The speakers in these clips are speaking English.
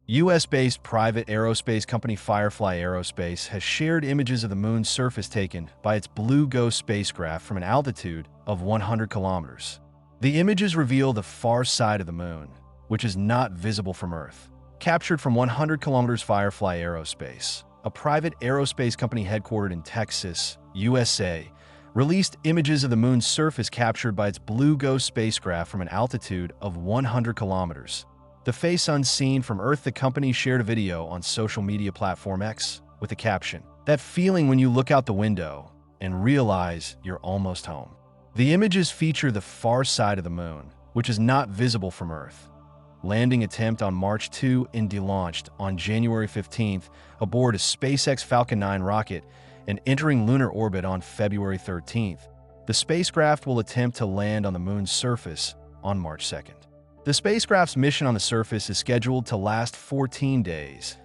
US-based private aerospace company Firefly Aerospace has shared images of the moon's surface taken by its Blue Ghost spacecraft from an altitude of 100 kilometers. The images reveal the far side of the moon, which is not visible from Earth. Captured from 100 kilometers, Firefly Aerospace, a private aerospace company headquartered in Texas, USA, released images of the moon's surface captured by its Blue Ghost spacecraft from an altitude of 100 kilometers. The face unseen from Earth. The company shared a video on social media platform X with the caption, "That feeling when you look out the window and realize you're almost home." The images feature the far side of the moon, which is not visible from Earth. Landing attempt on March 2 and delaunched on January 15th aboard a SpaceX Falcon 9 rocket and entering lunar orbit on February 13th. The spacecraft will attempt to land on the moon's surface on March 2nd. The spacecraft's mission on the surface is scheduled to last 14 days.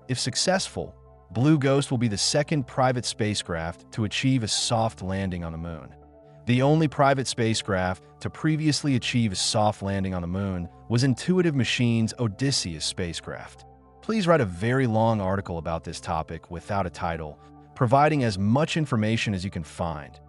If successful, Blue Ghost will be the second private spacecraft to achieve a soft landing on the moon. The only private spacecraft to previously achieve a soft landing on the moon was Intuitive Machines' Odysseus spacecraft. Please write a very long article about this topic without a title, providing as much information as you can find.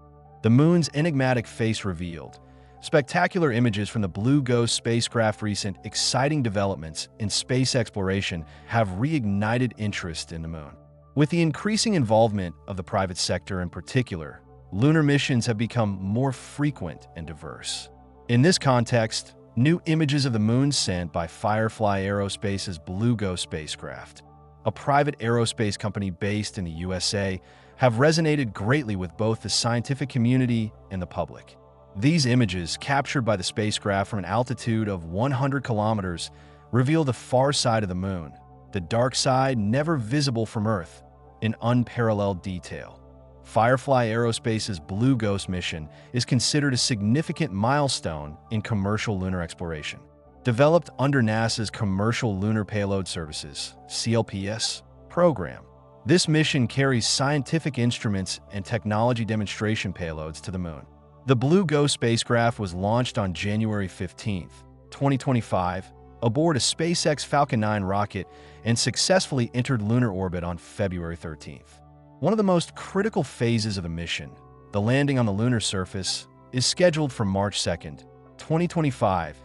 The moon's enigmatic face revealed. Spectacular images from the Blue Ghost spacecraft. Recent exciting developments in space exploration have reignited interest in the moon. With the increasing involvement of the private sector in particular, lunar missions have become more frequent and diverse. In this context, new images of the moon sent by Firefly Aerospace's Blue Ghost spacecraft, a private aerospace company based in the USA, have resonated greatly with both the scientific community and the public. These images, captured by the spacecraft from an altitude of 100 kilometers, reveal the far side of the moon, the dark side never visible from Earth, in unparalleled detail. Firefly Aerospace's Blue Ghost mission is considered a significant milestone in commercial lunar exploration. Developed under NASA's Commercial Lunar Payload Services (CLPS) program, this mission carries scientific instruments and technology demonstration payloads to the moon. The Blue Ghost spacecraft was launched on January 15, 2025, aboard a SpaceX Falcon 9 rocket and successfully entered lunar orbit on February 13th. One of the most critical phases of the mission, the landing on the lunar surface, is scheduled for March 2, 2025.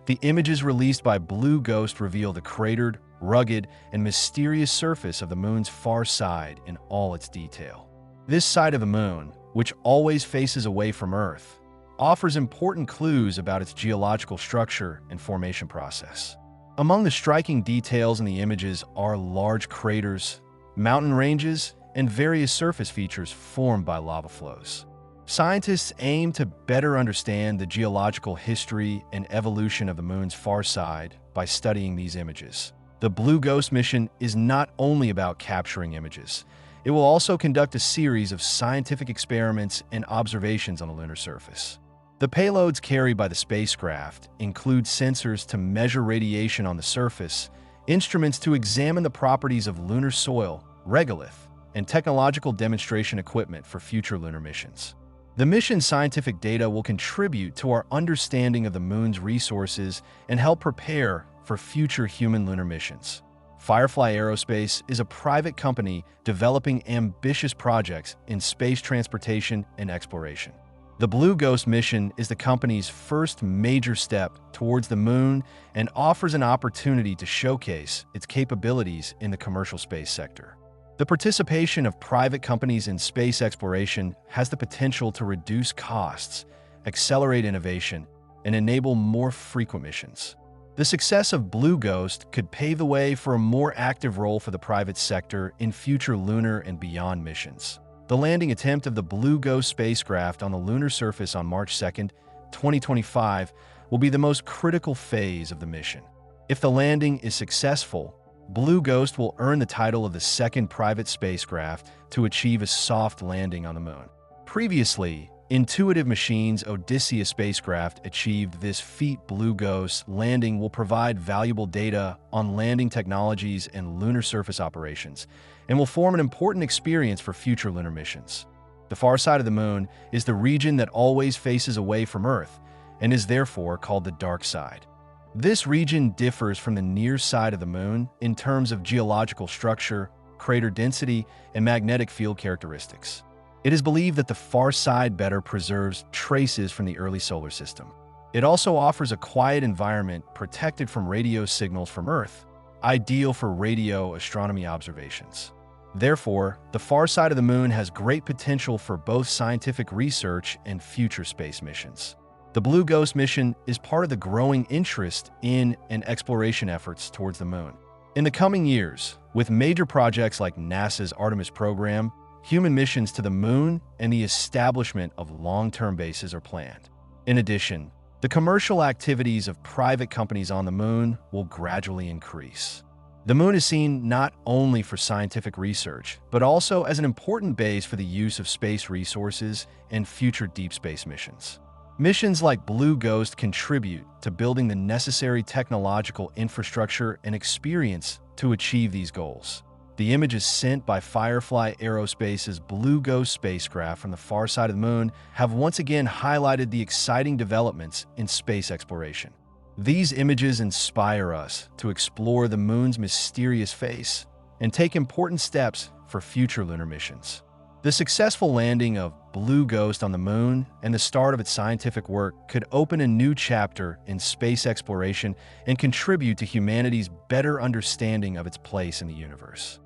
The images released by Blue Ghost reveal the cratered, rugged, and mysterious surface of the moon's far side in all its detail. This side of the moon, which always faces away from Earth, offers important clues about its geological structure and formation process. Among the striking details in the images are large craters, mountain ranges, and various surface features formed by lava flows. Scientists aim to better understand the geological history and evolution of the moon's far side by studying these images. The Blue Ghost mission is not only about capturing images. It will also conduct a series of scientific experiments and observations on the lunar surface. The payloads carried by the spacecraft include sensors to measure radiation on the surface, instruments to examine the properties of lunar soil, regolith, and technological demonstration equipment for future lunar missions. The mission's scientific data will contribute to our understanding of the moon's resources and help prepare for future human lunar missions. Firefly Aerospace is a private company developing ambitious projects in space transportation and exploration. The Blue Ghost mission is the company's first major step towards the moon and offers an opportunity to showcase its capabilities in the commercial space sector. The participation of private companies in space exploration has the potential to reduce costs, accelerate innovation, and enable more frequent missions. The success of Blue Ghost could pave the way for a more active role for the private sector in future lunar and beyond missions. The landing attempt of the Blue Ghost spacecraft on the lunar surface on March 2, 2025, will be the most critical phase of the mission. If the landing is successful, Blue Ghost will earn the title of the second private spacecraft to achieve a soft landing on the moon. Previously, Intuitive Machines' Odysseus spacecraft achieved this feat. Blue Ghost landing will provide valuable data on landing technologies and lunar surface operations, and will form an important experience for future lunar missions. The far side of the moon is the region that always faces away from Earth, and is therefore called the dark side. This region differs from the near side of the Moon in terms of geological structure, crater density, and magnetic field characteristics. It is believed that the far side better preserves traces from the early solar system. It also offers a quiet environment protected from radio signals from Earth, ideal for radio astronomy observations. Therefore, the far side of the Moon has great potential for both scientific research and future space missions. The Blue Ghost mission is part of the growing interest in and exploration efforts towards the Moon. In the coming years, with major projects like NASA's Artemis program, human missions to the Moon and the establishment of long-term bases are planned. In addition, the commercial activities of private companies on the Moon will gradually increase. The Moon is seen not only for scientific research, but also as an important base for the use of space resources and future deep space missions. Missions like Blue Ghost contribute to building the necessary technological infrastructure and experience to achieve these goals. The images sent by Firefly Aerospace's Blue Ghost spacecraft from the far side of the Moon have once again highlighted the exciting developments in space exploration. These images inspire us to explore the Moon's mysterious face and take important steps for future lunar missions. The successful landing of Blue Ghost on the Moon and the start of its scientific work could open a new chapter in space exploration and contribute to humanity's better understanding of its place in the universe.